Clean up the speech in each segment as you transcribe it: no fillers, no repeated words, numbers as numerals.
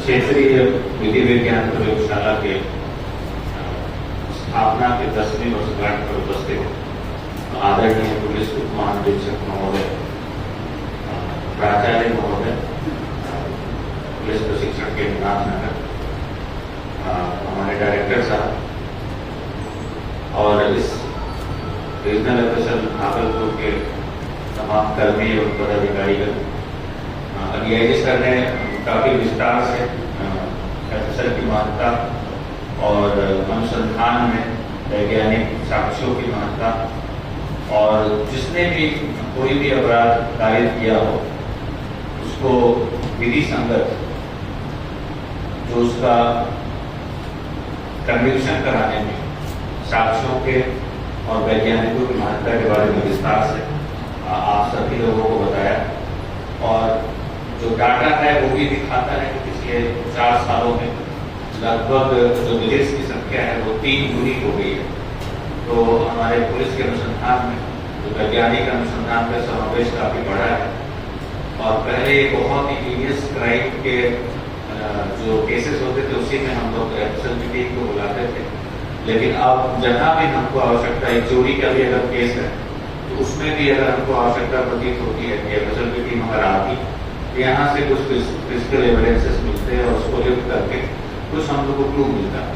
क्षेत्रीय विधि विज्ञान प्रयोगशाला के स्थापना के 10वीं वर्षगांठ पर उपस्थित आदरणीय पुलिस उप महानिरीक्षक महोदय, प्राचार्य महोदय, पुलिस प्रशिक्षण केंद्र नाथनगर, हमारे डायरेक्टर साहब और इस रीजनल एफएसएल भागलपुर के तमाम कर्मी और पदाधिकारीगण, डीआईजी सर ने काफी विस्तार से एफएसएल की महत्ता और अनुसंधान में वैज्ञानिक साक्ष्यों की महत्ता और जिसने भी कोई भी अपराध कारित किया हो उसको विधि संगत जो उसका कन्विक्शन कराने में साक्ष्यों के और वैज्ञानिकों की महत्ता के बारे में विस्तार से आप सभी लोगों को बताया। और जो डाटा है वो भी दिखाता है कि पिछले 4 सालों में लगभग जो विजिट्स की संख्या है वो 3 गुनी हो गई है। तो हमारे पुलिस के अनुसंधान में जो वैज्ञानिक अनुसंधान का समावेश काफी बढ़ा है। और पहले बहुत ही हीनियस क्राइम के जो केसेस होते थे उसी में हम लोग एफएसएल की टीम को बुलाते थे, लेकिन अब जहाँ भी हमको आवश्यकता है, चोरी का भी अगर केस है तो उसमें भी अगर हमको आवश्यकता प्रतीत होती है कि एफएसएल की टीम अगर आती तो यहाँ से कुछ फिजिकल एविडेंसेस मिलते हैं और उसको लिफ्ट करके कुछ हम लोग को क्लू मिलता है।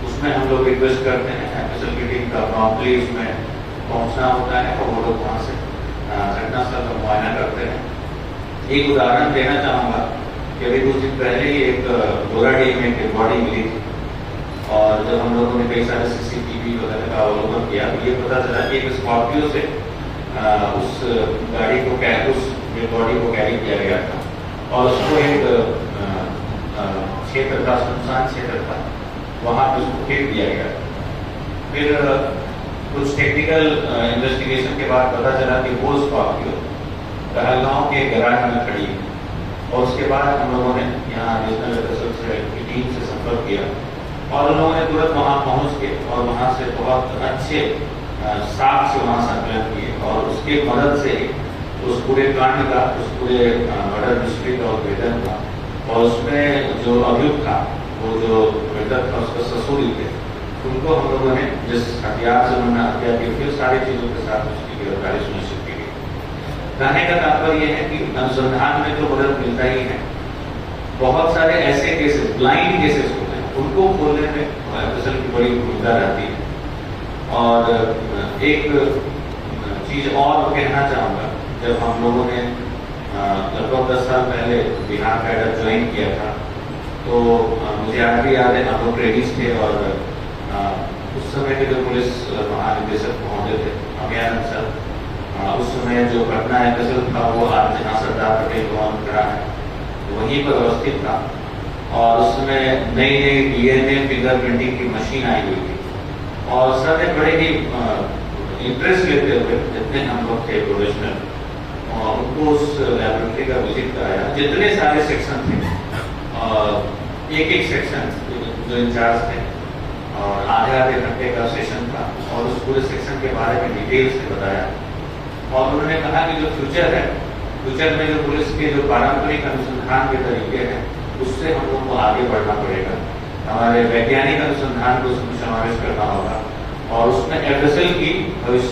उसमें हम लोग रिक्वेस्ट करते हैं एफएसएल की टीम का प्रॉम्प्टली उसमें पहुँचना होता है और वो लोग वहाँ से घटनास्थल का मुआयना करते हैं। एक उदाहरण देना चाहूँगा कि अभी कुछ दिन पहले ही एक गोराडी में एक बॉडी मिली थी और जब हम लोगों ने कई सारे सीसीटीवी वगैरह का अवलोकन किया तो ये पता चला कि एक स्कॉर्पियो से उस गाड़ी को उस बॉडी को कैरी किया गया था और उसको एक क्षेत्र था, सुनसान क्षेत्र था, वहाँ पे उसको फेंक दिया गया। फिर कुछ टेक्निकल इन्वेस्टिगेशन के बाद पता चला कि वो स्कॉर्पियो कहलगांव के गैराज में खड़ी है और उसके बाद हम लोगों ने यहाँ रीजनल एफएसएल की टीम से संपर्क किया और उन लोगों ने तुरंत वहाँ पहुँच के और वहाँ से बहुत अच्छे साक्ष्य वहाँ संकलन किए और उसके मदद से उस पूरे कांड का, उस पूरे मर्डर मिस्ट्री का उद्भेदन था और उसमें जो अभियुक्त था, वो जो मृतक था उसका ससुर थे, उनको हम लोगों ने जिस हथियार से उन्होंने हत्या की फिर सारी चीजों के साथ उसकी गिरफ्तारी सुनिश्चित की गई। कहने का तात्पर्य है कि अनुसंधान में तो मदद मिलता ही है, बहुत सारे ऐसे केसेस, ब्लाइंड केसेस होते हैं, उनको खोलने में एफएसएल की बड़ी भूमिका रहती है। और एक चीज और कहना चाहूँगा, जब हम लोगों ने लगभग 10 साल पहले बिहार कैडर ज्वाइन किया था तो मुझे आज भी याद है हम लोग ट्रेनिंग्स थे और उस समय के जो पुलिस महानिदेशक महोदय थे अभियानंद सर, उस समय जो पटना एफएसएल था वो आज जहाँ सरदार पटेल भवन खड़ा है वहीं पर अवस्थित था और उस समय नई डीएनए फिंगर प्रिंटिंग की मशीन आई हुई थी और सर ने बड़े ही इंटरेस्ट लेते हुए जितने हम लोग थे प्रोफेशनल उनको उस लैबोरेटरी का विजिट कराया। जितने सारे सेक्शन थे एक सेक्शन जो इंचार्ज थे और आधे घंटे का सेशन था और उस पूरे सेक्शन के बारे में डिटेल से बताया और उन्होंने कहा कि जो फ्यूचर है, फ्यूचर में जो पुलिस के जो पारंपरिक अनुसंधान के तरीके हैं उससे हम लोग को आगे बढ़ना पड़ेगा, हमारे वैज्ञानिक अनुसंधान को उसमें समावेश करना होगा और उसमें एफएसएल की भविष्य